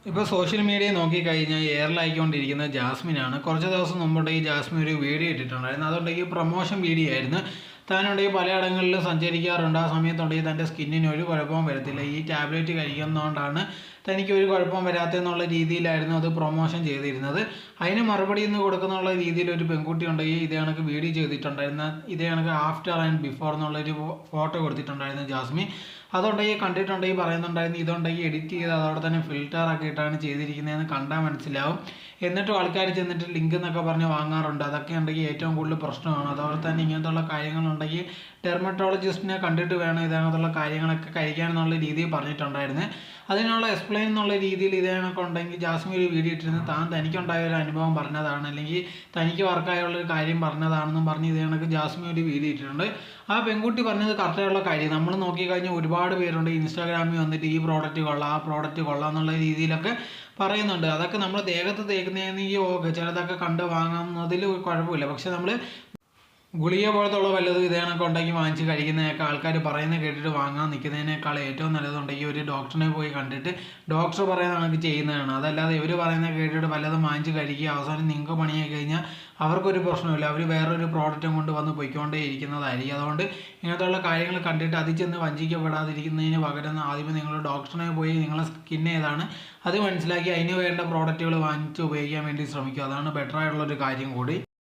ഇപ്പോൾ social media നോക്കിക്കഴിഞ്ഞാൽ എയറിലായിക്കൊണ്ടിരിക്കുന്നത് ജാസ്മിനാണ്. കുറച്ച് ദിവസം മുമ്പുണ്ടെങ്കിൽ ജാസ്മിൻ ഒരു വീഡിയോ ഇട്ടിട്ടുണ്ടായിരുന്നു. അതുകൊണ്ടെങ്കിൽ പ്രൊമോഷൻ വീഡിയോ ആയിരുന്നു. താനുണ്ടെങ്കിൽ പലയിടങ്ങളിലും സഞ്ചരിക്കാറുണ്ട്. ആ സമയത്തുണ്ടെങ്കിൽ തൻ്റെ സ്കിന്നിന് ഒരു കുഴപ്പവും വരത്തില്ല. ഈ ടാബ്ലറ്റ് കഴിക്കുന്നതുകൊണ്ടാണ് തനിക്ക് ഒരു കുഴപ്പം വരാത്തെന്നുള്ള രീതിയിലായിരുന്നു അത് പ്രൊമോഷൻ ചെയ്തിരുന്നത്. അതിന് മറുപടി ഇന്ന് കൊടുക്കുന്നുള്ള രീതിയിൽ ഒരു പെൺകുട്ടി ഉണ്ടെങ്കിൽ ഇതേ കണക്ക് വീഡിയോ ചെയ്തിട്ടുണ്ടായിരുന്ന ഇതേ കണക്ക് ആഫ്റ്റർ ആൻഡ് ബിഫോർ എന്നുള്ളൊരു ഫോട്ടോ കൊടുത്തിട്ടുണ്ടായിരുന്നു ജാസ്മിൻ. അതുണ്ടെങ്കിൽ കണ്ടിട്ടുണ്ടെങ്കിൽ പറയുന്നുണ്ടായിരുന്നു ഇതുണ്ടെങ്കിൽ എഡിറ്റ് ചെയ്ത് അതോടെ തന്നെ ഫിൽറ്റർ ആക്കിയിട്ടാണ് ചെയ്തിരിക്കുന്നതെന്ന് കണ്ടാൽ മനസ്സിലാവും. എന്നിട്ടും ആൾക്കാർ ചെന്നിട്ട് ലിങ്ക് എന്നൊക്കെ പറഞ്ഞ് വാങ്ങാറുണ്ട്. അതൊക്കെ ഉണ്ടെങ്കിൽ ഏറ്റവും കൂടുതൽ പ്രശ്നമാണ്. അതുപോലെ തന്നെ ഇങ്ങനത്തുള്ള കാര്യങ്ങളുണ്ടെങ്കിൽ ഡെർമറ്റോളജിസ്റ്റിനെ കണ്ടിട്ട് വേണം ഇതിനകത്തുള്ള കാര്യങ്ങളൊക്കെ കഴിക്കാനെന്നുള്ള രീതിയിൽ പറഞ്ഞിട്ടുണ്ടായിരുന്നു. അതിനുള്ള എക്സ്പ്ലെയിൻ എന്നുള്ള രീതിയിൽ ഇതേണൊക്കെ ഉണ്ടെങ്കിൽ ജാസ്മിൻ ഒരു വീഡിയോ ഇട്ടിരുന്നു. തനിക്കുണ്ടായ ഒരു അനുഭവം പറഞ്ഞതാണ്, അല്ലെങ്കിൽ തനിക്ക് വർക്കായുള്ളൊരു കാര്യം പറഞ്ഞതാണെന്നും പറഞ്ഞ് ഇതേണൊക്കെ ജാസ്മിൻ ഒരു വീഡിയോ ഇട്ടിട്ടുണ്ട്. ആ പെൺകുട്ടി പറഞ്ഞത് കറക്റ്റായുള്ള കാര്യം. നമ്മൾ നോക്കിക്കഴിഞ്ഞാൽ ഒരുപാട് പേരുണ്ട് ഇൻസ്റ്റാഗ്രാമിൽ വന്നിട്ട് ഈ പ്രോഡക്റ്റ് കൊള്ളാം, ആ പ്രോഡക്റ്റ് കൊള്ളാം എന്നുള്ള രീതിയിലൊക്കെ പറയുന്നുണ്ട്. അതൊക്കെ നമ്മൾ ദേഹത്ത് തേക്കുന്നതെങ്കിൽ ഓക്കെ, ചിലതൊക്കെ കണ്ട് വാങ്ങാവുന്നതിൽ കുഴപ്പമില്ല. പക്ഷെ നമ്മൾ ഗുളിക പോലത്തുള്ള വല്ലതും ഇതേണൊക്കെ ഉണ്ടെങ്കിൽ വാങ്ങിച്ച് കഴിക്കുന്നതൊക്കെ ആൾക്കാർ പറയുന്നത് കേട്ടിട്ട് വാങ്ങാൻ നിൽക്കുന്നതിനേക്കാൾ ഏറ്റവും നല്ലതുണ്ടെങ്കിൽ ഒരു ഡോക്ടറിനെ പോയി കണ്ടിട്ട് ഡോക്ടർ പറയുന്ന കണക്ക് ചെയ്യുന്നതാണ്. അതല്ലാതെ ഇവർ പറയുന്നത് കേട്ടിട്ട് വല്ലതും വാങ്ങിച്ച് കഴിക്കുക, അവസാനം നിങ്ങൾക്ക് പണിയായി കഴിഞ്ഞാൽ അവർക്കൊരു പ്രശ്നമില്ല. അവർ വേറൊരു പ്രോഡക്റ്റും കൊണ്ട് വന്ന് പൊയ്ക്കൊണ്ടേ ഇരിക്കുന്നതായിരിക്കും. അതുകൊണ്ട് ഇങ്ങനത്തുള്ള കാര്യങ്ങൾ കണ്ടിട്ട് അതിൽ ചെന്ന് വഞ്ചിക്കപ്പെടാതിരിക്കുന്നതിന് പകരം ആദ്യമേ നിങ്ങൾ ഡോക്ടറിനെ പോയി നിങ്ങളെ സ്കിൻ ഏതാണ് അത് മനസ്സിലാക്കി അതിന് വേണ്ട പ്രോഡക്റ്റുകൾ വാങ്ങിച്ച് ഉപയോഗിക്കാൻ വേണ്ടി ശ്രമിക്കുക. അതാണ് ബെറ്റർ ആയിട്ടുള്ളൊരു കാര്യം കൂടി.